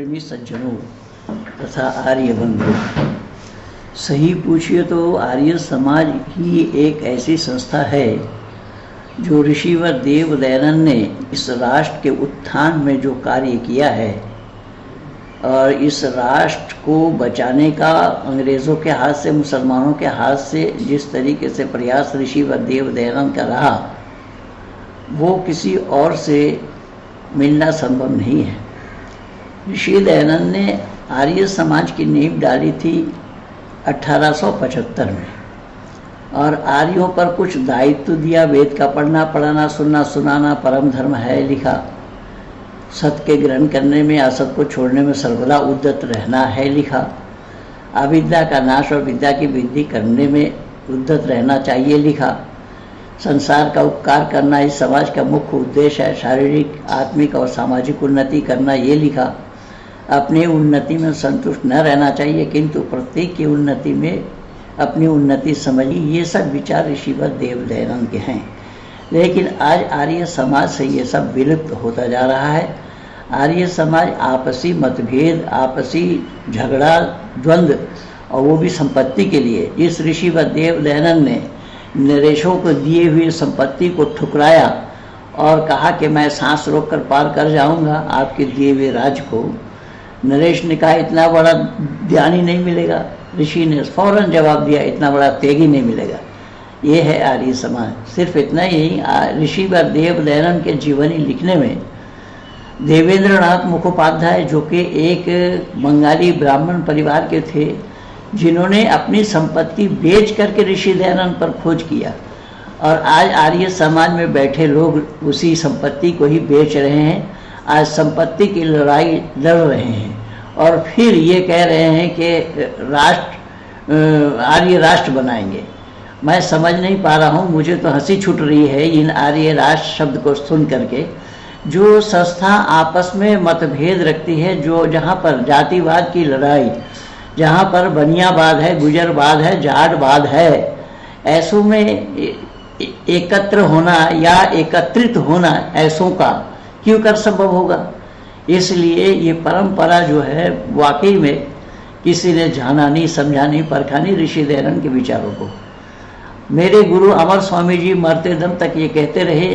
प्रेमी सज्जनों तथा आर्य बंधु, सही पूछिए तो आर्य समाज ही एक ऐसी संस्था है जो ऋषिवर देव दयानंद ने इस राष्ट्र के उत्थान में जो कार्य किया है और इस राष्ट्र को बचाने का अंग्रेज़ों के हाथ से, मुसलमानों के हाथ से जिस तरीके से प्रयास ऋषिवर देव दयानंद का रहा, वो किसी और से मिलना संभव नहीं है। ऋषि दयानंद ने आर्य समाज की नींव डाली थी 1875 में और आर्यों पर कुछ दायित्व दिया। वेद का पढ़ना, पढ़ाना, सुनना, सुनाना परम धर्म है लिखा। सत्य के ग्रहण करने में, असत को छोड़ने में सर्वदा उद्यत रहना है लिखा। अविद्या का नाश और विद्या की वृद्धि करने में उद्यत रहना चाहिए लिखा। संसार का उपकार करना इस समाज का मुख्य उद्देश्य है। शारीरिक, आत्मिक और सामाजिक उन्नति करना ये लिखा। अपनी उन्नति में संतुष्ट न रहना चाहिए किंतु प्रत्येक की उन्नति में अपनी उन्नति समझिए। ये सब विचार ऋषिवर देव दयानंद के हैं, लेकिन आज आर्य समाज से ये सब विलुप्त होता जा रहा है। आर्य समाज आपसी मतभेद, आपसी झगड़ा, द्वंद्व, और वो भी संपत्ति के लिए। जिस ऋषिवर देव दयानंद ने नरेशों को दिए हुए संपत्ति को ठुकराया और कहा कि मैं सांस रोककर पार कर जाऊंगा आपके दिए हुए राज को, नरेश ने कहा इतना बड़ा ज्ञानी नहीं मिलेगा। ऋषि ने फौरन जवाब दिया इतना बड़ा त्यागी नहीं मिलेगा। ये है आर्य समाज। सिर्फ इतना ही, ऋषिवर देव दयानंद के जीवनी लिखने में देवेंद्र नाथ मुखोपाध्याय, जो कि एक बंगाली ब्राह्मण परिवार के थे, जिन्होंने अपनी संपत्ति बेच करके ऋषि दयानंद पर खोज किया, और आज आर्य समाज में बैठे लोग उसी संपत्ति को ही बेच रहे हैं। आज संपत्ति की लड़ाई लड़ रहे हैं और फिर ये कह रहे हैं कि आर्य राष्ट्र बनाएंगे। मैं समझ नहीं पा रहा हूँ, मुझे तो हंसी छूट रही है इन आर्य राष्ट्र शब्द को सुन करके। जो संस्था आपस में मतभेद रखती है, जो जहाँ पर जातिवाद की लड़ाई, जहाँ पर बनियावाद है, गुजरवाद है, जाटवाद है, ऐसों में एकत्र होना या एकत्रित होना ऐसों का क्यों कर संभव होगा। इसलिए ये परंपरा जो है वाकई में किसी ने जाना नहीं, समझा नहीं, परखा नहीं ऋषि दयानंद के विचारों को। मेरे गुरु अमर स्वामी जी मरते दम तक ये कहते रहे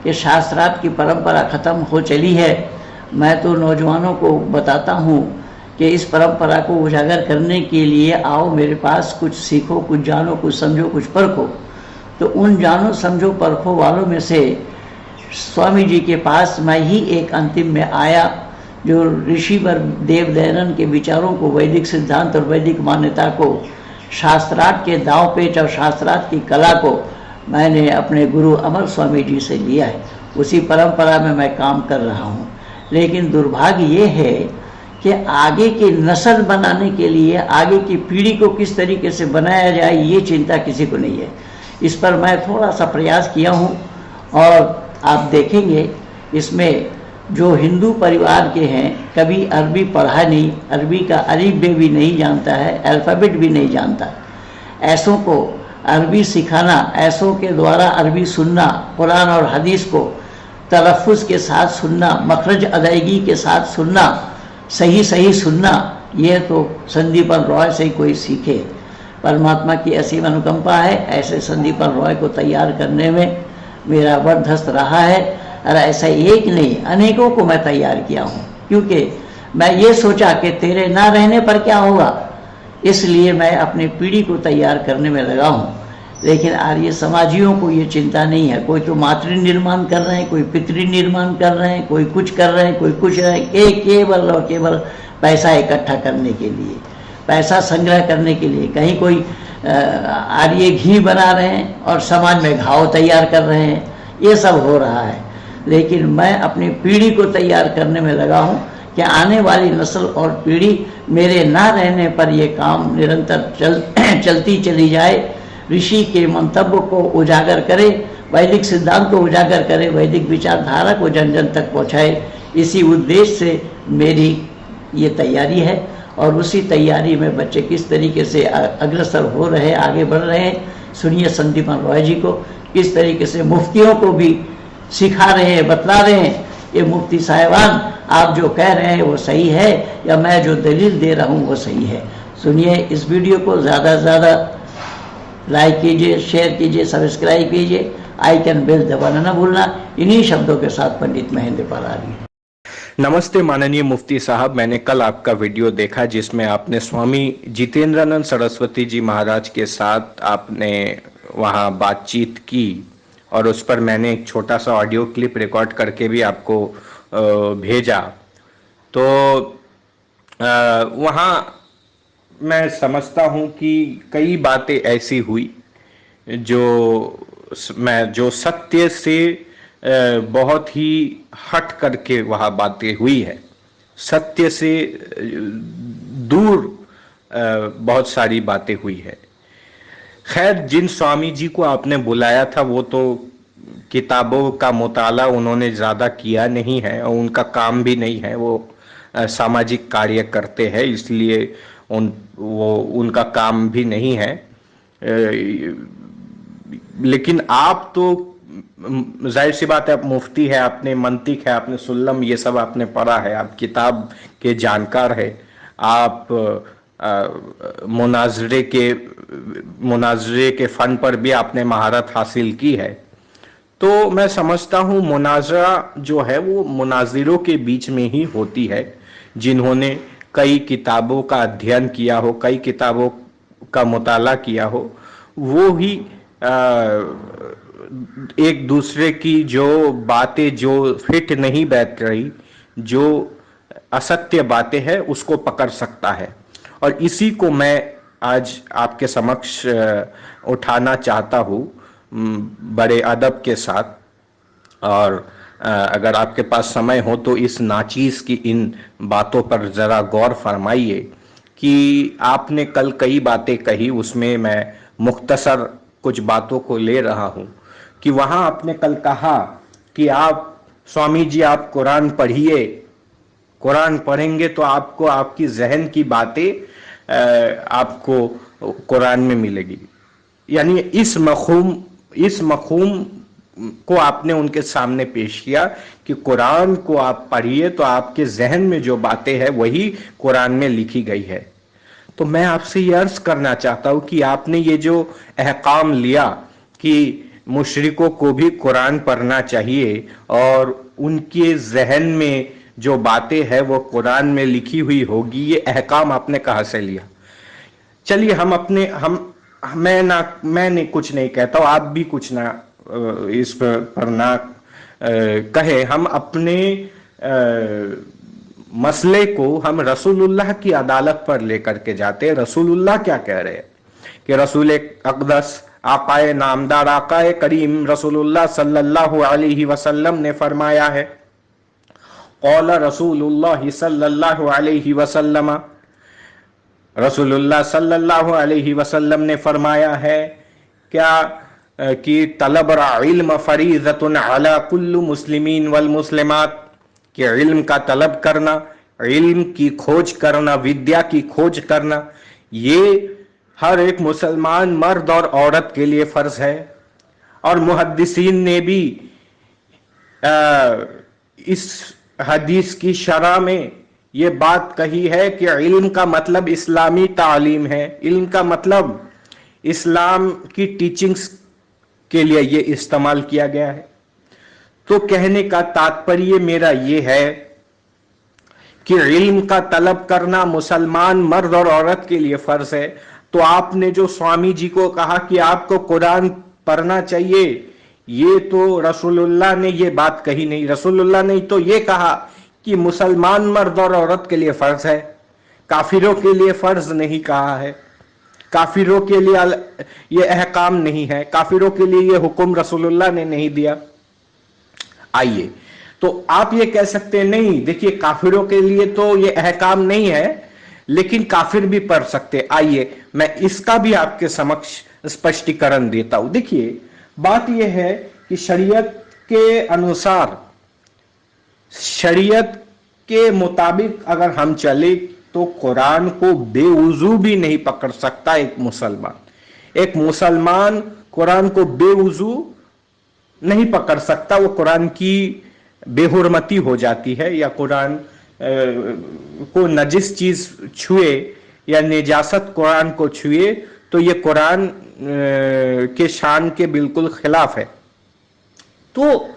कि शास्त्रार्थ की परंपरा खत्म हो चली है। मैं तो नौजवानों को बताता हूँ कि इस परंपरा को उजागर करने के लिए आओ मेरे पास, कुछ सीखो, कुछ जानो, कुछ समझो, कुछ परखो। तो उन जानो समझो परखो वालों में से स्वामी जी के पास मैं ही एक अंतिम में आया, जो ऋषिवर देव दयानंद के विचारों को, वैदिक सिद्धांत और वैदिक मान्यता को, शास्त्रार्थ के दांव पेच और शास्त्रार्थ की कला को मैंने अपने गुरु अमर स्वामी जी से लिया है। उसी परंपरा में मैं काम कर रहा हूँ। लेकिन दुर्भाग्य ये है कि आगे की नस्ल बनाने के लिए, आगे की पीढ़ी को किस तरीके से बनाया जाए, ये चिंता किसी को नहीं है। इस पर मैं थोड़ा सा प्रयास किया हूँ और आप देखेंगे इसमें जो हिंदू परिवार के हैं, कभी अरबी पढ़ा नहीं, अरबी का अलिफ बे भी नहीं जानता है, अल्फ़ाबेट भी नहीं जानता, ऐसों को अरबी सिखाना, ऐसों के द्वारा अरबी सुनना, कुरान और हदीस को तलफ़्फ़ुज़ के साथ सुनना, मखरज अदायगी के साथ सुनना, सही सही सुनना, ये तो संदीपन रॉय से ही कोई सीखे। परमात्मा की असीम अनुकंपा है। ऐसे संदीपन रॉय को तैयार करने में मेरा वरदहस्त रहा है, और ऐसा एक नहीं अनेकों को मैं तैयार किया हूँ, क्योंकि मैं ये सोचा कि तेरे ना रहने पर क्या होगा, इसलिए मैं अपनी पीढ़ी को तैयार करने में लगा हूँ। लेकिन आर्य समाजियों को ये चिंता नहीं है। कोई तो मातृ निर्माण कर रहे हैं, कोई पितृ निर्माण कर रहे हैं, कोई कुछ कर रहे हैं, कोई कुछ रहे हैं, केवल और केवल पैसा इकट्ठा करने के लिए, पैसा संग्रह करने के लिए। कहीं कोई आर्य घी बना रहे हैं और समाज में घाव तैयार कर रहे हैं, ये सब हो रहा है। लेकिन मैं अपनी पीढ़ी को तैयार करने में लगा हूँ कि आने वाली नस्ल और पीढ़ी मेरे ना रहने पर ये काम निरंतर चलती चली जाए। ऋषि के मंतव्य को उजागर करे, वैदिक सिद्धांत को उजागर करे, वैदिक विचारधारा को जन जन तक पहुँचाए। इसी उद्देश्य से मेरी ये तैयारी है, और उसी तैयारी में बच्चे किस तरीके से अग्रसर हो रहे हैं, आगे बढ़ रहे हैं। सुनिए संदीपन रॉय जी को, किस तरीके से मुफ्तियों को भी सिखा रहे हैं, बतला रहे हैं یہ مفتی صاحبان آپ جو کہہ رہے ہیں وہ صحیح ہے یا میں جو دلیل دے رہا ہوں وہ صحیح ہے؟ سنیے اس ویڈیو کو زیادہ سے زیادہ لائک کیجئے، شیئر کیجئے، سبسکرائب کیجئے، آئیکن بیل دبانا نہ بھولنا۔ انہی شبدوں کے ساتھ پنڈت مہندر پراری۔ نمستے ماننیے مفتی صاحب، میں نے کل آپ کا ویڈیو دیکھا جس میں آپ نے سوامی جتیندرانند سرسوتی جی مہاراج کے ساتھ آپ نے وہاں بات چیت کی، اور اس پر میں نے ایک چھوٹا سا آڈیو کلپ ریکارڈ کر کے بھی آپ کو بھیجا۔ تو وہاں میں سمجھتا ہوں کہ کئی باتیں ایسی ہوئی جو ستیہ سے بہت ہی ہٹ کر کے وہاں باتیں ہوئی ہے، ستیہ سے دور بہت ساری باتیں ہوئی ہے۔ خیر، جن سوامی جی کو آپ نے بلایا تھا وہ تو کتابوں کا مطالعہ انہوں نے زیادہ کیا نہیں ہے، اور ان کا کام بھی نہیں ہے، وہ ساماجک کاریہ کرتے ہیں، اس لیے ان کا کام بھی نہیں ہے۔ لیکن آپ تو ظاہر سی بات ہے، آپ مفتی ہے، آپ نے منطق ہے، آپ نے سلم یہ سب آپ نے پڑھا ہے، آپ کتاب کے جانکار ہے، آپ مناظرے کے فن پر بھی آپ نے مہارت حاصل کی ہے۔ تو میں سمجھتا ہوں مناظرہ جو ہے وہ مناظروں کے بیچ میں ہی ہوتی ہے، جنہوں نے کئی کتابوں کا ادھین کیا ہو، کئی کتابوں کا مطالعہ کیا ہو، وہ ہی ایک دوسرے کی جو باتیں جو فٹ نہیں بیٹھ رہی، جو استیہ باتیں ہیں، اس کو پکڑ سکتا ہے۔ اور اسی کو میں آج آپ کے سمکش اٹھانا چاہتا ہوں بڑے ادب کے ساتھ۔ اور اگر آپ کے پاس سمے ہو تو اس ناچیز کی ان باتوں پر ذرا غور فرمائیے کہ آپ نے کل کئی باتیں کہی، اس میں مختصر کچھ باتوں کو لے رہا ہوں کہ وہاں آپ نے کل کہا کہ سوامی جی آپ قرآن پڑھیے، قرآن پڑھیں گے تو آپ کو آپ کی ذہن کی باتیں آپ کو قرآن میں ملے گی، یعنی اس مفہوم کو آپ نے ان کے سامنے پیش کیا کہ قرآن کو آپ پڑھیے تو آپ کے ذہن میں جو باتیں ہیں وہی قرآن میں لکھی گئی ہے۔ تو میں آپ سے یہ عرض کرنا چاہتا ہوں کہ آپ نے یہ جو احکام لیا کہ مشرکوں کو بھی قرآن پڑھنا چاہیے اور ان کے ذہن میں جو باتیں ہیں وہ قرآن میں لکھی ہوئی ہوگی، یہ احکام آپ نے کہاں سے لیا؟ چلیے میں نے کچھ نہیں کہتا ہوں، آپ بھی کچھ نہ اس پر نہ کہے، ہم اپنے مسئلے کو ہم رسول اللہ کی عدالت پر لے کر کے جاتے ہیں۔ رسول اللہ کیا کہہ رہے ہیں کہ رسول اقدس آقائے نامدار آقائے کریم رسول اللہ صلی اللہ علیہ وسلم نے فرمایا ہے، قول رسول اللہ صلی اللہ علیہ وسلم، رسول اللہ صلی اللہ علیہ وسلم نے فرمایا ہے کیا کہ طلب علم فریضۃ علی کل مسلمین والمسلمات، کہ علم کا طلب کرنا، علم کی کھوج کرنا، ودیا کی کھوج کرنا، یہ ہر ایک مسلمان مرد اور عورت کے لیے فرض ہے۔ اور محدثین نے بھی اس حدیث کی شرح میں یہ بات کہی ہے کہ علم کا مطلب اسلامی تعلیم ہے، علم کا مطلب اسلام کی ٹیچنگز کے لیے یہ استعمال کیا گیا ہے۔ تو کہنے کا تاتپریہ میرا یہ ہے کہ علم کا طلب کرنا مسلمان مرد اور عورت کے لیے فرض ہے۔ تو آپ نے جو سوامی جی کو کہا کہ آپ کو قرآن پڑھنا چاہیے، یہ تو رسول اللہ نے یہ بات کہی نہیں۔ رسول اللہ نے تو یہ کہا کہ مسلمان مرد اور عورت کے لیے فرض ہے، کافروں کے لیے فرض نہیں کہا ہے، کافروں کے لیے یہ احکام نہیں ہے، کافروں کے لیے یہ حکم رسول اللہ نے نہیں دیا۔ آئیے، تو آپ یہ کہہ سکتے ہیں نہیں، دیکھیے کافروں کے لیے تو یہ احکام نہیں ہے لیکن کافر بھی پڑھ سکتے۔ آئیے میں اس کا بھی آپ کے سمکش اسپشٹیکرن دیتا ہوں۔ دیکھیے بات یہ ہے کہ شریعت کے انوسار، شریعت کے مطابق اگر ہم چلے تو قرآن کو بے وضو بھی نہیں پکڑ سکتا ایک مسلمان قرآن کو بے وضو نہیں پکڑ سکتا، وہ قرآن کی बेहुरमती हो जाती है या कुरान को नजिस चीज छुए या निजासत कुरान को छुए तो ये कुरान के शान के बिल्कुल खिलाफ है। तो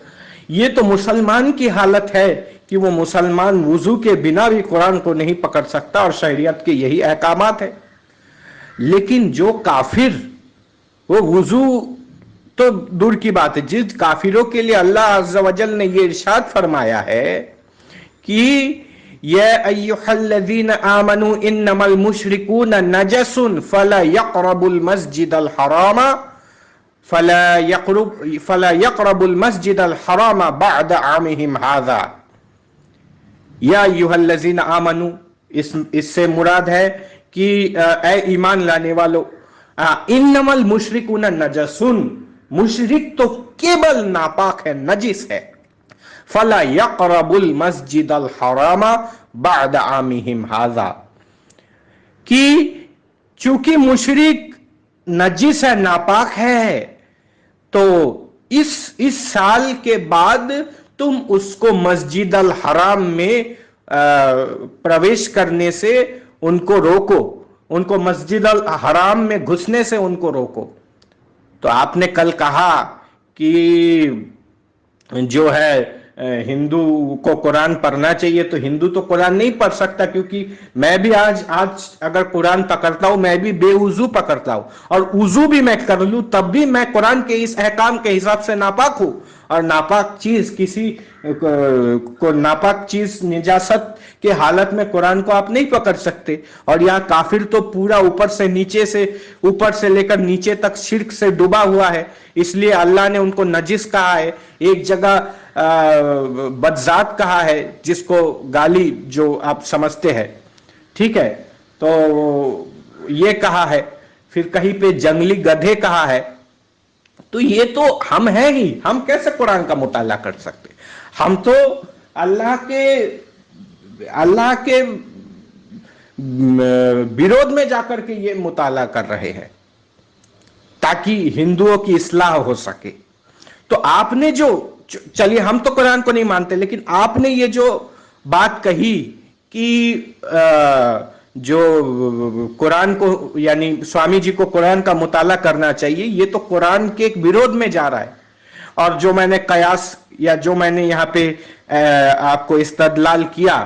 ये तो मुसलमान की हालत है कि वो मुसलमान वुजू के बिना भी कुरान को नहीं पकड़ सकता और शरीयत के यही अहकामात है। लेकिन जो काफिर, वो वुजू तो दूर की बात है, जिस काफिरों के लिए अल्लाह अज़्ज़ व जल ने ये इरशाद फरमाया है कि या अय्युहल्लज़ीना आमनू इन्नमल मुशरिकून नजसुन फला यक़रबुल मस्जिदल हरामा फला यक़रबुल मस्जिदल हरामा बअद आमिहिम हाज़ा। या अय्युहल्लज़ीना आमनू, इससे मुराद है कि ऐ ईमान लाने वालों, इन्नमल मुशरिकून नजसुन, मुशरिक तो केवल नापाक है, नजिस है। फला यक़रबुल मस्जिदल हरामा बअद आमिहिम हाज़ा, कि चूंकि मुशरिक नजिस है, नापाक है, तो इस साल के बाद तुम उसको मस्जिदल हराम में प्रवेश करने से उनको रोको, उनको मस्जिदल हराम में घुसने से उनको रोको। तो आपने कल कहा कि जो है हिंदू को कुरान पढ़ना चाहिए, तो हिंदू तो कुरान नहीं पढ़ सकता, क्योंकि मैं भी आज अगर कुरान पकड़ता हूं, मैं भी बेवुजू पकड़ता हूं, और उजू भी मैं कर लूं तब भी मैं कुरान के इस अहकाम के हिसाब से नापाक हूं। और नापाक चीज किसी को नापाक चीज निजासत के हालत में कुरान को आप नहीं पकड़ सकते। और यहाँ काफिर तो पूरा ऊपर से लेकर नीचे तक शिर्क से डूबा हुआ है, इसलिए अल्लाह ने उनको नजिस कहा है। एक जगह बदजात कहा है, जिसको गाली जो आप समझते हैं, ठीक है, तो ये कहा है। फिर कहीं पे जंगली गधे कहा है। तो ये तो हम हैं ही, हम कैसे कुरान का मुताला कर सकते? हम तो अल्लाह के विरोध में जाकर के ये मुताला कर रहे हैं ताकि हिंदुओं की इस्लाह हो सके। तो आपने जो, चलिए हम तो कुरान को नहीं मानते, लेकिन आपने ये जो बात कही कि जो कुरान को, यानी स्वामी जी को कुरान का मुताला करना चाहिए, ये तो कुरान के एक विरोध में जा रहा है। और जो मैंने कयास या जो मैंने यहाँ पे आपको इस्तदलाल किया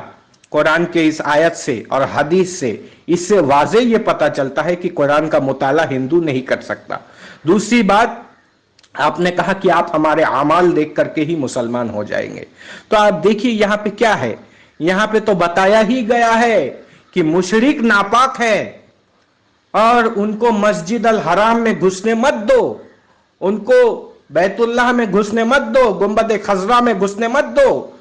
कुरान के इस आयत से और हदीस से, इससे वाज़े ये पता चलता है कि कुरान का मुताला हिंदू नहीं कर सकता। दूसरी बात, आपने कहा कि आप हमारे अमाल देख करके ही मुसलमान हो जाएंगे। तो आप देखिए यहाँ पे क्या है, यहाँ पे तो बताया ही गया है कि मुशरिक नापाक है और उनको मस्जिद अल हराम में घुसने मत दो, उनको बैतुल्लाह में घुसने मत दो, गुंबद खजरा में घुसने मत दो,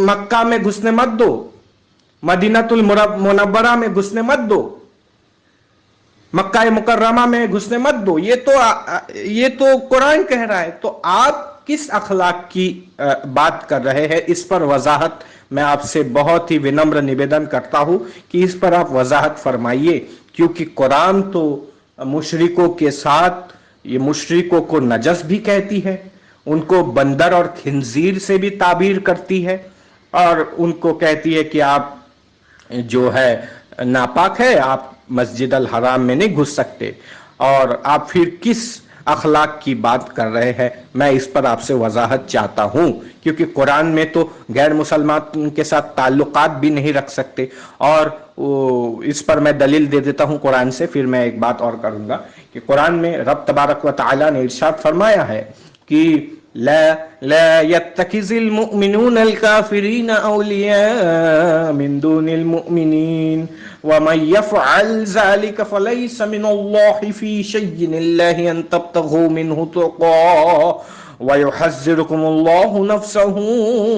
मक्का में घुसने मत दो, मदीनातुल मुनव्वरा में घुसने मत दो, मक्का मुकर्रमा में घुसने मत दो। ये तो कुरान कह रहा है। तो आप किस अखलाक की बात कर रहे हैं, इस पर वजाहत मैं आपसे बहुत ही विनम्र निवेदन करता हूं कि इस पर आप वजाहत फरमाइए, क्योंकि कुरान तो मुशरिकों के साथ, ये मुशरिकों को नजस भी कहती है, उनको बंदर और खिंजीर से भी ताबीर करती है, और उनको कहती है कि आप जो है नापाक है, आप मस्जिद अल हराम में नहीं घुस सकते। और आप फिर किस अखलाक की बात कर रहे हैं, मैं इस पर आपसे वजाहत चाहता हूं, क्योंकि कुरान में तो गैर मुसलमान के साथ ताल्लुकात भी नहीं रख सकते। और इस पर मैं दलील दे देता हूं कुरान से, फिर मैं एक बात और करूंगा कि कुरान में रब तबारक व तआला ने इरशाद फरमाया है कि ला यत्तखिज़िल मुमिनूनल काफिरीन औलिया मिन दुनिल मुमिनीन व मन यफ़अल ज़ालिका फ़लैसा मिनल्लाहि फ़ी शय्इन इल्ला अन तब्तगू मिन्हु तुक़ा व युहज़्ज़िरुकुमुल्लाहु नफ़्सहु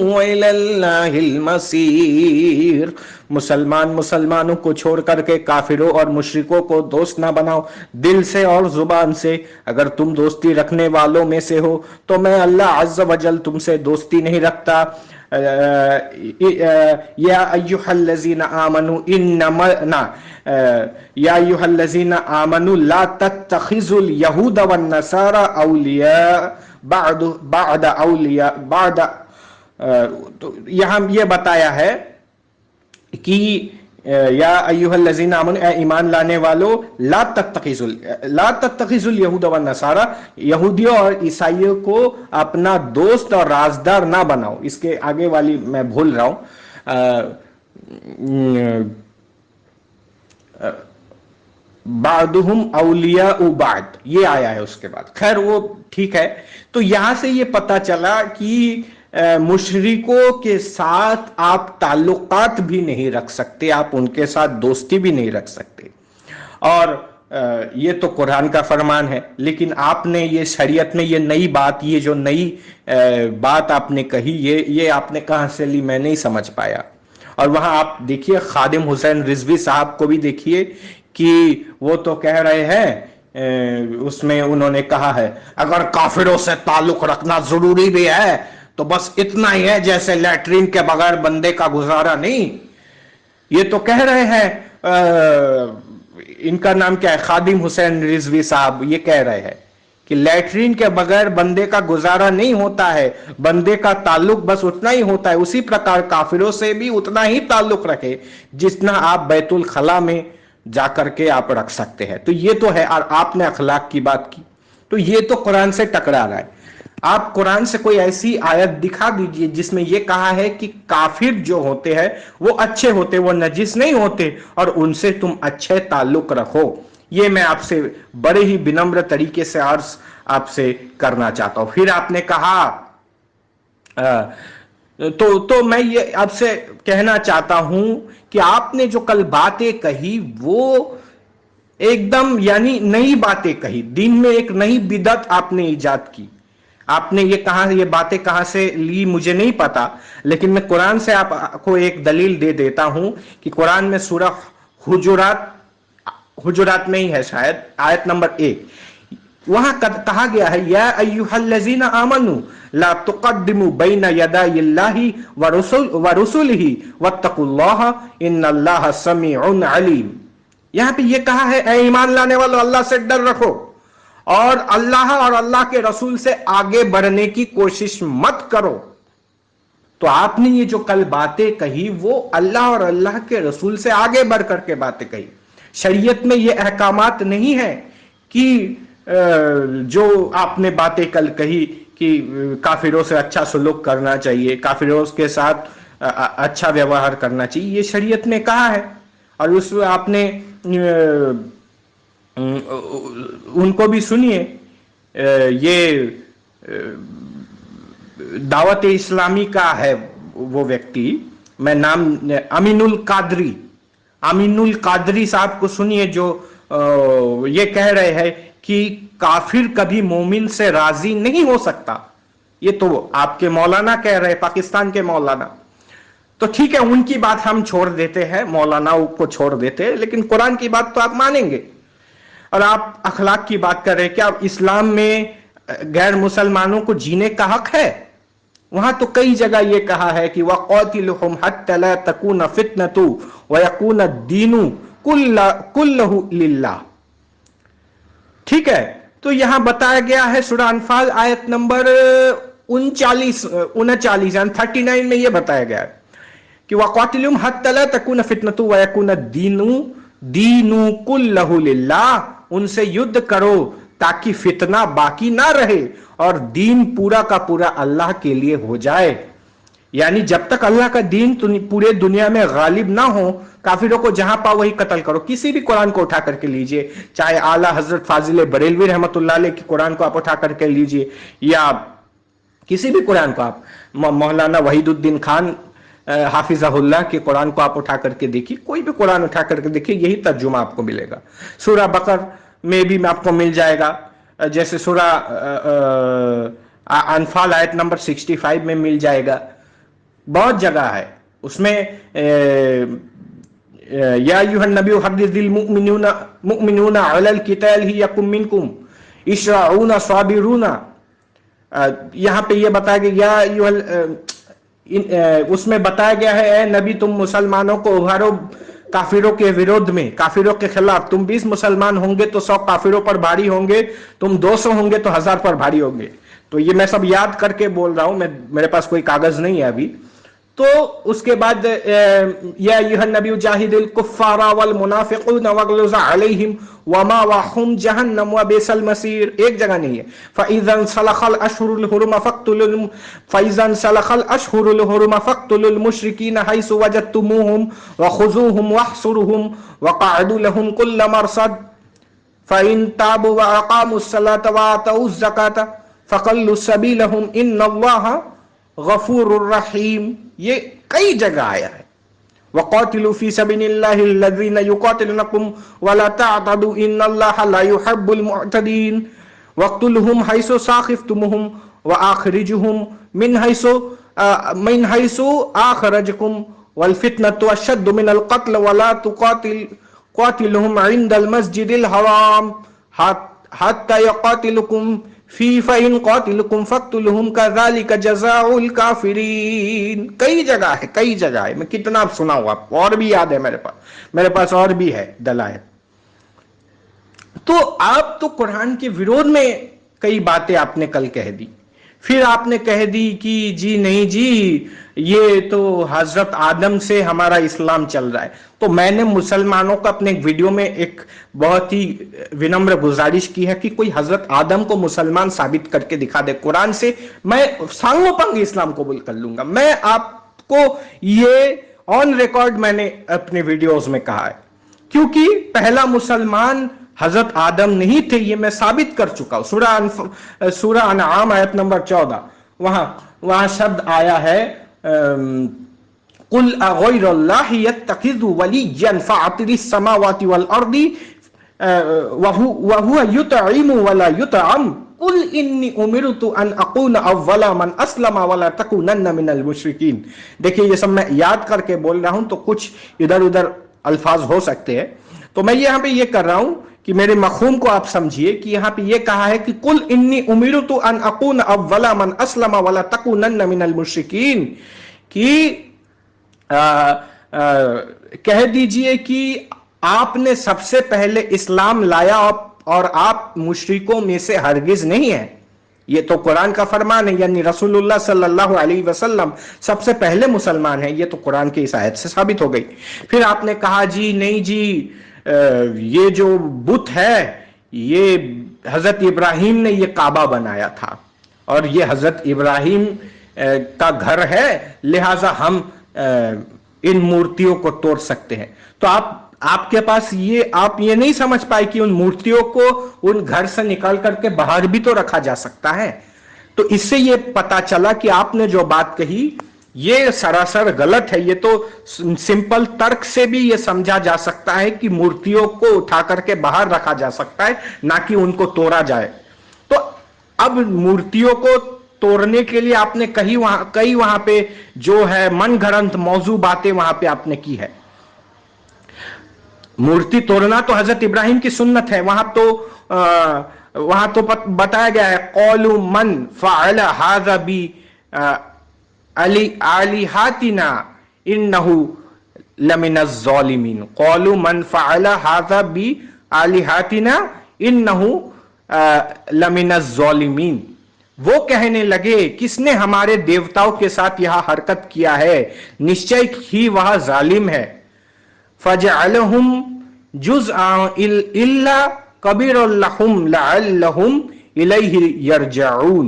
व इलल्लाहिल मसीर। मुसलमानों को छोड़ करके काफिरों और मुशरिकों को दोस्त ना बनाओ, दिल से और जुबान से। अगर तुम दोस्ती रखने वालों में से हो तो मैं अल्लाह अज़्ज़ व जल तुमसे दोस्ती नहीं रखता। या अय्युहल्लज़ीना आमनू या अय्युहल्लज़ीना आमनू ला तत्तखिज़ुल यहूद वन नसारा औलिया بعد اولیاء بعد تو یہاں یہ بتایا ہے کہ یا ایھا الذین آمنوا، اے ایمان لانے والو، لا تتخذوا الیہود والنصارى، یہودیوں اور عیسائیوں کو اپنا دوست اور رازدار نہ بناؤ. اس کے آگے والی میں بھول رہا ہوں، بعضهم اولیاء بعض، یہ آیا ہے اس کے بعد. خیر وہ ٹھیک ہے. تو یہاں سے یہ پتا چلا کہ مشرکوں کے ساتھ آپ تعلقات بھی نہیں رکھ سکتے، آپ ان کے ساتھ دوستی بھی نہیں رکھ سکتے. اور یہ تو قرآن کا فرمان ہے، لیکن آپ نے یہ شریعت میں یہ نئی بات، یہ جو نئی بات آپ نے کہی، یہ آپ نے کہاں سے لی میں نہیں سمجھ پایا. اور وہاں آپ دیکھیے خادم حسین رضوی صاحب کو بھی دیکھیے کہ وہ تو کہہ رہے ہیں، اس میں انہوں نے کہا ہے اگر کافروں سے تعلق رکھنا ضروری بھی ہے تو بس اتنا ہی ہے جیسے لیٹرین کے بغیر بندے کا گزارا نہیں. یہ تو کہہ رہے ہیں، ان کا نام کیا ہے، خادم حسین رضوی صاحب، یہ کہہ رہے ہیں کہ لیٹرین کے بغیر بندے کا گزارا نہیں ہوتا ہے، بندے کا تعلق بس اتنا ہی ہوتا ہے. اسی پرکار کافروں سے بھی اتنا ہی تعلق رکھے جتنا آپ بیت الخلا میں جا کر کے آپ رکھ سکتے ہیں. تو یہ تو ہے. اور آپ نے اخلاق کی بات کی، تو یہ تو قرآن سے ٹکرا رہا ہے. آپ قرآن سے کوئی ایسی آیت دکھا دیجئے جس میں یہ کہا ہے کہ کافر جو ہوتے ہیں وہ اچھے ہوتے، وہ نجس نہیں ہوتے، اور ان سے تم اچھے تعلق رکھو. یہ میں آپ سے بڑے ہی بنمر طریقے سے عرض آپ سے کرنا چاہتا ہوں. پھر آپ نے کہا تو میں یہ آپ سے کہنا چاہتا ہوں کہ آپ نے جو کل باتیں کہی وہ ایک دم یعنی نئی باتیں کہی، دین میں ایک نئی بدعت آپ نے ایجاد کی. آپ نے یہ باتیں کہاں سے لی مجھے نہیں پتا، لیکن میں قرآن سے آپ کو ایک دلیل دے دیتا ہوں کہ قرآن میں سورہ حجرات میں ہی ہے شاید، آیت نمبر 1، وہاں کہا گیا ہے یا ایھا الذین آمنوا لا تقدموا بین یدی اللہ ورسلہ واتقوا اللہ ان اللہ سمیع علیم. یہاں پہ یہ کہا ہے اے ایمان لانے والو، اللہ سے ڈر رکھو اور اللہ اور اللہ کے رسول سے آگے بڑھنے کی کوشش مت کرو. تو آپ نے یہ جو کل باتیں کہی وہ اللہ اور اللہ کے رسول سے آگے بڑھ کر کے باتیں کہی. شریعت میں یہ احکامات نہیں ہے کہ جو آپ نے باتیں کل کہی کہ کافروں سے اچھا سلوک کرنا چاہیے، کافروں کے ساتھ اچھا ویوہار کرنا چاہیے، یہ شریعت میں کہا ہے. اور اس آپ نے ان کو بھی سنیے، یہ دعوت اسلامی کا ہے وہ ویکتی، میں نام امین القادری صاحب کو سنیے، جو یہ کہہ رہے ہیں کہ کافر کبھی مومن سے راضی نہیں ہو سکتا. یہ تو آپ کے مولانا کہہ رہے ہیں، پاکستان کے مولانا. تو ٹھیک ہے، ان کی بات ہم چھوڑ دیتے ہیں، مولانا کو چھوڑ دیتے ہیں، لیکن قرآن کی بات تو آپ مانیں گے. اور آپ اخلاق کی بات کر رہے ہیں، کیا اسلام میں غیر مسلمانوں کو جینے کا حق ہے؟ وہاں تو کئی جگہ یہ کہا ہے کہ وَقَاتِلُهُمْ حَتَّى لَا تَكُونَ فِتْنَةٌ وَيَكُونَ الدِّينُ كُلُّهُ لِلَّهِ. ٹھیک ہے، تو یہاں بتایا گیا ہے سورہ انفال آیت نمبر 39 39 میں یہ بتایا گیا ہے کہ وَقَاتِلُهُمْ حَتَّى لَا تَكُونَ فِتْنَةٌ وَيَكُونَ الدِّينُ كُلُّهُ لِلَّهِ. ان سے یدھ کرو تاکہ فتنہ باقی نہ رہے اور دین پورا کا پورا اللہ کے لیے ہو جائے. یعنی جب تک اللہ کا دین پورے دنیا میں غالب نہ ہو، کافروں کو جہاں پاؤ وہی قتل کرو. کسی بھی قرآن کو اٹھا کر کے لیجئے، چاہے اعلیٰ حضرت فاضل بریلوی رحمت اللہ علیہ کی قرآن کو آپ اٹھا کر کے لیجئے، یا کسی بھی قرآن کو آپ مولانا وحید الدین خان حافظہ اللہ کے قرآن کو آپ اٹھا کر کے دیکھیے، کوئی بھی قرآن اٹھا کر کے دیکھیے، یہی ترجمہ آپ کو ملے گا. سورہ بقر میں بھی آپ کو مل جائے گا، جیسے سورہ انفال آیت نمبر 65 میں مل جائے گا. بہت جگہ ہے اس میں یا ایھا النبی حرض المؤمنین علی القتال یکن منکم اشرعون صابرون. یہاں پہ یہ بتایا گیا اس میں بتایا گیا ہے اے نبی تم مسلمانوں کو ابھارو کافروں کے ورودھ میں، کافروں کے خلاف. تم 20 مسلمان ہوں گے تو 100 کافروں پر بھاری ہوں گے، تم 200 ہوں گے تو 1000 پر بھاری ہوں گے. تو یہ میں سب یاد کر کے بول رہا ہوں, میرے پاس کوئی کاغذ نہیں ہے ابھی. تو اس کے بعد یا ایھا النبی جاہد الکفار والمنافقین واغلظ علیہم ومأواہم جہنم وبئس المصیر. ایک جگہ نہیں ہے. فاذا انسلخ الاشہر الحرم فاقتلوا المشرکین حیث وجدتموہم وخذوہم واحصروہم وقعدوا لهم کل مرصد فإن تابوا وأقاموا الصلاة وآتوا الزکاة فخلوا سبیلہم ان اللہ غفور الرحیم. یہ کئی جگہ آیا ہے. وقاتلوا فی سبیل اللہ الذین یقاتلونکم ولا تعتدوا ان اللہ لا يحب المعتدین. واقتلوہم حیث ثاقفتموہم واخرجوہم من حیث اخرجکم والفتنة اشد من القتل ولا قاتلهم عند المسجد الحرام حتى يقاتلكم فيه فإن قاتلكم فاقتلوهم كذلك جزاء الكافرين. کئی جگہ ہے, میں کتنا سناؤں آپ کو, اور بھی یاد ہے میرے پاس اور بھی ہے دلائل. تو آپ تو قرآن کے وروध میں کئی باتیں آپ نے کل کہہ دی. پھر آپ نے کہہ دی کہ جی نہیں جی یہ تو حضرت آدم سے ہمارا اسلام چل رہا ہے. تو میں نے مسلمانوں کو اپنے ایک ویڈیو میں ایک بہت ہی ونمر گزارش کی ہے کہ کوئی حضرت آدم کو مسلمان ثابت کر کے دکھا دے قرآن سے, میں سانگو پنگ اسلام قبول کر لوں گا. میں آپ کو یہ آن ریکارڈ میں نے اپنے ویڈیوز میں کہا ہے, کیونکہ پہلا مسلمان حضرت آدم نہیں تھے, یہ میں ثابت کر چکا ہوں. سورہ انعام آیت نمبر 14 وہاں شبد آیا ہے قل اغیر اللہ یتخذ ولیا فاطر السماوات والارض وهو یطعم ولا یطعم قل انی امرت ان اکون اول من اسلم ولا تکونن من المشرکین. دیکھیے یہ سب میں یاد کر کے بول رہا ہوں تو کچھ ادھر ادھر الفاظ ہو سکتے ہیں, تو میں یہاں پہ یہ کر رہا ہوں کہ میرے مفہوم کو آپ سمجھیے کہ یہاں پہ یہ کہا ہے کہ قل انی امرت ان اکون اول من اسلم ولا تکونن من المشرکین, کہ کہہ دیجئے کہ آپ نے سب سے پہلے اسلام لایا اور آپ مشرکوں میں سے ہرگز نہیں ہیں. یہ تو قرآن کا فرمان ہے, یعنی رسول اللہ صلی اللہ علیہ وسلم سب سے پہلے مسلمان ہیں. یہ تو قرآن کی اس آیت سے ثابت ہو گئی. پھر آپ نے کہا جی نہیں جی یہ جو بت ہے یہ حضرت ابراہیم نے یہ کعبہ بنایا تھا اور یہ حضرت ابراہیم کا گھر ہے, لہٰذا ہم ان مورتیوں کو توڑ سکتے ہیں. تو آپ کے پاس آپ یہ نہیں سمجھ پائے کہ ان مورتیوں کو ان گھر سے نکال کر کے باہر بھی تو رکھا جا سکتا ہے. تو اس سے یہ پتا چلا کہ آپ نے جو بات کہی یہ سراسر غلط ہے. یہ تو سمپل ترک سے بھی یہ سمجھا جا سکتا ہے کہ مورتیوں کو اٹھا کر کے باہر رکھا جا سکتا ہے, نہ کہ ان کو توڑا جائے. تو اب مورتیوں کو توڑنے کے لیے آپ نے کئی وہاں پہ جو ہے من گھڑنت موضوع باتیں وہاں پہ آپ نے کی ہے. مورتی توڑنا تو حضرت ابراہیم کی سنت ہے. وہاں تو بتایا گیا ہے قولوا من فعل هذا بآلہتنا انہ لمن الظالمین. قولوا من فعل هذا بآلہتنا انہ لمن الظالمین. وہ کہنے لگے کس نے ہمارے دیوتاؤں کے ساتھ یہاں حرکت کیا ہے, نشچے ہی وہ ظالم ہے. فجعلہم جزءا الا کبیر لہم لعلہم الیہ یرجعون.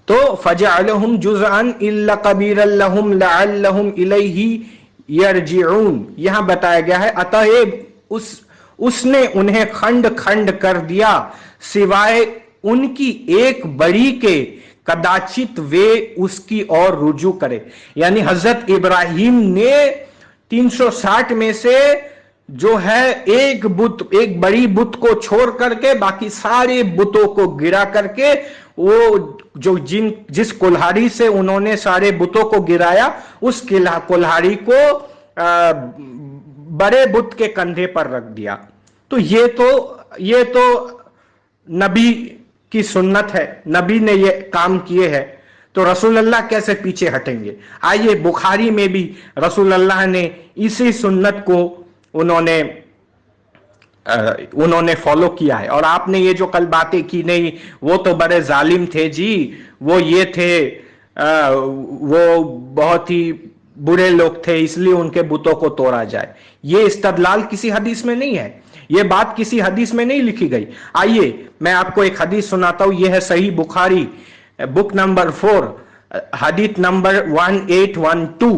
تو فجعلہم جزءا الا کبیر لہم لعلہم الیہ یرجعون. یہاں بتایا گیا ہے اتعب اس نے انہیں کھنڈ کھنڈ کر دیا سوائے ان کی ایک بڑی کے کداچت وے اس کی اور رجوع کرے. یعنی حضرت ابراہیم نے 360 میں سے جو ہے ایک بڑی بت کو چھوڑ کر کے باقی سارے بتوں کو گرا کر کے وہ جو جس کلہاڑی سے انہوں نے سارے بتوں کو گرایا اس کلہاڑی کو بڑے بت کے کندھے پر رکھ دیا. تو یہ تو نبی کی سنت ہے, نبی نے یہ کام کیے ہیں, تو رسول اللہ کیسے پیچھے ہٹیں گے. آئیے بخاری میں بھی رسول اللہ نے اسی سنت کو انہوں نے उन्होंने फॉलो किया है। और आपने ये जो कल बातें की, नहीं वो तो बड़े जालिम थे जी, वो ये थे, वो बहुत ही बुरे लोग थे इसलिए उनके बुतों को तोड़ा जाए, ये इस्तदलाल किसी हदीस में नहीं है, ये बात किसी हदीस में नहीं लिखी गई। आइए मैं आपको एक हदीस सुनाता हूं, यह है सही बुखारी बुक नंबर 4 हदीस नंबर 1812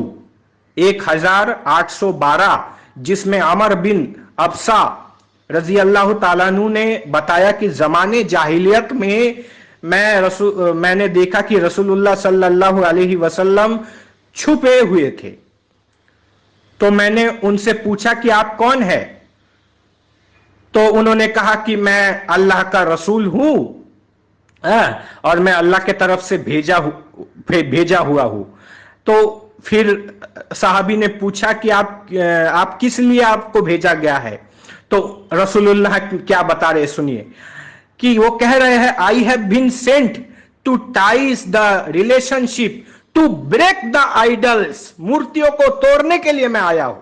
1812, जिसमें अमर बिन अबसा रजी अल्लाह ताला अन्हु ने बताया कि जमाने जाहिलियत में मैंने देखा कि रसूलुल्लाह सल्लल्लाहु अलैहि वसल्लम छुपे हुए थे। तो मैंने उनसे पूछा कि आप कौन है? तो उन्होंने कहा कि मैं अल्लाह का रसूल हूं और मैं अल्लाह के तरफ से भेजा हुआ हूं। तो फिर साहबी ने पूछा कि आप किस लिए आपको भेजा गया है? तो रसूलुल्लाह क्या बता रहे, सुनिए कि वो कह रहे हैं, I have been sent to ties the relationship, to break the idols, मूर्तियों को तोड़ने के लिए मैं आया हूं,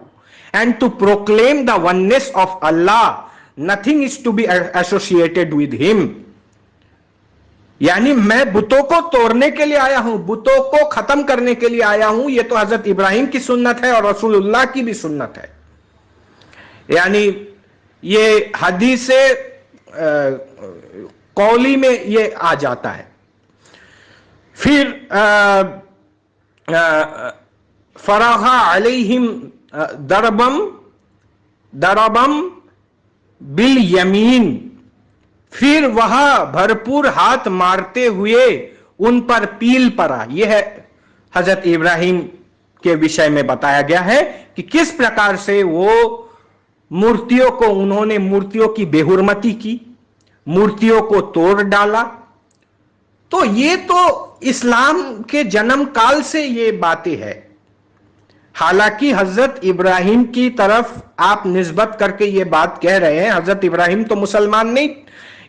and to proclaim the oneness of Allah, nothing is to be associated with him. यानी मैं बुतों को तोड़ने के लिए आया हूं, बुतों को खत्म करने के लिए आया हूं। ये तो हजरत इब्राहिम की सुन्नत है और रसूलुल्लाह की भी सुन्नत है। यानी ये हदीस कौली में ये आ जाता है। फिर फराहा अलैहिम दरबम बिल यमीन, फिर वह भरपूर हाथ मारते हुए उन पर पील पड़ा। यह है हजरत इब्राहिम के विषय में बताया गया है कि किस प्रकार से वो मूर्तियों को, उन्होंने मूर्तियों की बेहुरमती की, मूर्तियों को तोड़ डाला। तो ये तो इस्लाम के जन्म काल से ये बातें है। हालांकि हजरत इब्राहिम की तरफ आप निस्बत करके ये बात कह रहे हैं, हजरत इब्राहिम तो मुसलमान नहीं,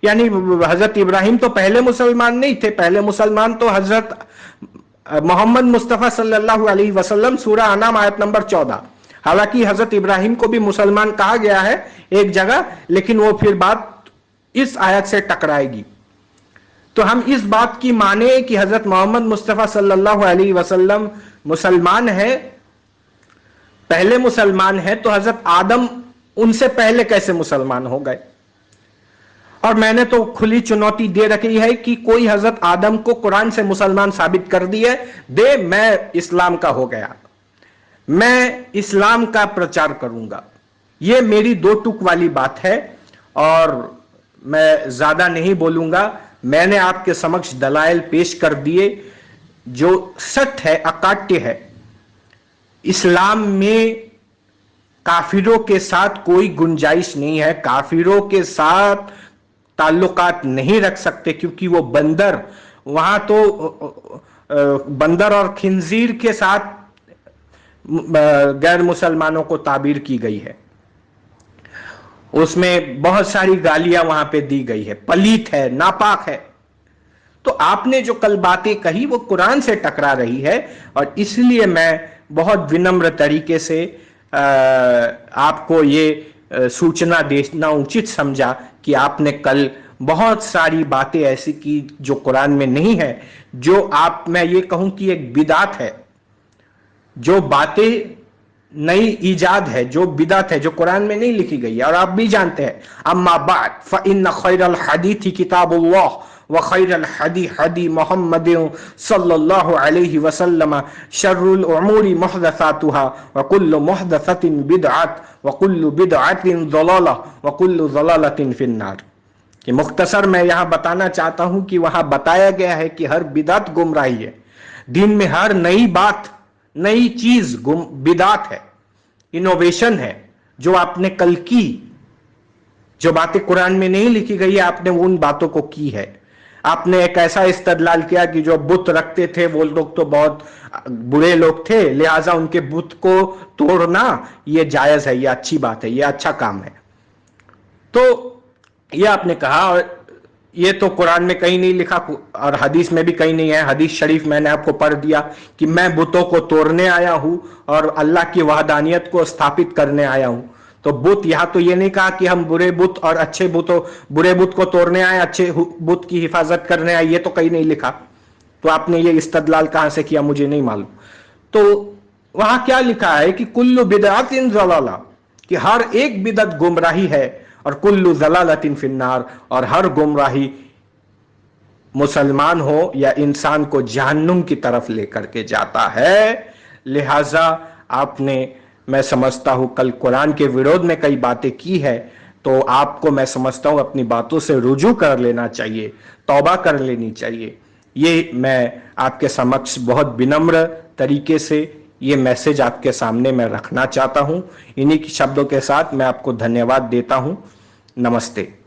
यानी हजरत इब्राहिम तो पहले मुसलमान नहीं थे। पहले मुसलमान तो हजरत मोहम्मद मुस्तफा सल्लल्लाहु अलैहि वसल्लम, सूरह अनाम आयत नंबर 14। हालांकि हजरत इब्राहिम को भी मुसलमान कहा गया है एक जगह, लेकिन वो फिर बात इस आयत से टकराएगी। तो हम इस बात की माने कि हजरत मोहम्मद मुस्तफा सल्लल्लाहु अलैहि वसल्लम मुसलमान है, पहले मुसलमान है, तो हजरत आदम उनसे पहले कैसे मुसलमान हो गए? और मैंने तो खुली चुनौती दे रखी है कि कोई हजरत आदम को कुरान से मुसलमान साबित कर दिए दे, मैं इस्लाम का हो गया, मैं इस्लाम का प्रचार करूंगा। यह मेरी दो टूक वाली बात है और मैं ज्यादा नहीं बोलूंगा। मैंने आपके समक्ष दलाइल पेश कर दिए जो सत्य है, अकाट्य है। इस्लाम में काफिरों के साथ कोई गुंजाइश नहीं है, काफिरों के साथ ताल्लुकात नहीं रख सकते, क्योंकि वो बंदर, वहां तो बंदर और खिंजीर के साथ गैर मुसलमानों को ताबीर की गई है। उसमें बहुत सारी गालियां वहां पे दी गई है, पलीत है, नापाक है। तो आपने जो कल बातें कही वो कुरान से टकरा रही है, और इसलिए मैं बहुत विनम्र तरीके से आपको ये सूचना देना उचित समझा कि आपने कल बहुत सारी बातें ऐसी की जो कुरान में नहीं है, जो आप, मैं ये कहूं कि एक बिदात है, जो बातें नई ईजाद है, जो बिदात है, जो कुरान में नहीं लिखी गई है। और आप भी जानते हैं, अम्मा बाद फ़इन्न खैरल हदीथि किताबुल्लाह व खैरल हदी हदी मुहम्मदिन सल्लल्लाहु अलैहि वसल्लम शर्रुल उमूरी मुहदसातुहा व कुल्लु मुहदसतिन बिदअत व कुल्लु बिदअतिन ज़लालह व कुल्लु ज़लालतिन फिन्नार। कि मुख्तसर मैं यहां बताना चाहता हूं कि वहां बताया गया है कि हर बिदात गुमराही है। दीन में हर नई बात, नई चीज बिदात है, इनोवेशन है। जो आपने कल की, जो बातें कुरान में नहीं लिखी गई है, आपने उन बातों को की है। आपने एक ऐसा इस्तदलाल किया कि जो बुत रखते थे वो लोग तो बहुत बुरे लोग थे, लिहाजा उनके बुत को तोड़ना ये जायज है, ये अच्छी बात है, ये अच्छा काम है। तो ये आपने कहा, और ये तो कुरान में कहीं नहीं लिखा और हदीस में भी कहीं नहीं है। हदीस शरीफ मैंने आपको पढ़ दिया कि मैं बुतों को तोड़ने आया हूं और अल्लाह की वहदानियत को स्थापित करने आया हूं। तो बुत, यहां तो ये नहीं कहा कि हम बुरे बुत और अच्छे बुरे बुत को तोड़ने आए, अच्छे बुत की हिफाजत करने आए, ये तो कहीं नहीं लिखा। तो आपने ये इस्तदलाल कहां से किया मुझे नहीं मालूम। तो वहां क्या लिखा है कि कुल्लु बिदअतिन ज़लाला, कि हर एक बिदअत गुमराही है, और कुल्लु ज़लालतिन फिन्नार, और हर गुमराही मुसलमान हो या इंसान को जहन्नुम की तरफ लेकर के जाता है। लिहाजा आपने, मैं समझता हूं, कल कुरान के विरोध में कई बातें की है, तो आपको मैं समझता हूं अपनी बातों से रुजू कर लेना चाहिए, तौबा कर लेनी चाहिए। ये मैं आपके समक्ष बहुत विनम्र तरीके से ये मैसेज आपके सामने मैं रखना चाहता हूं। इन्हीं शब्दों के साथ मैं आपको धन्यवाद देता हूं। नमस्ते।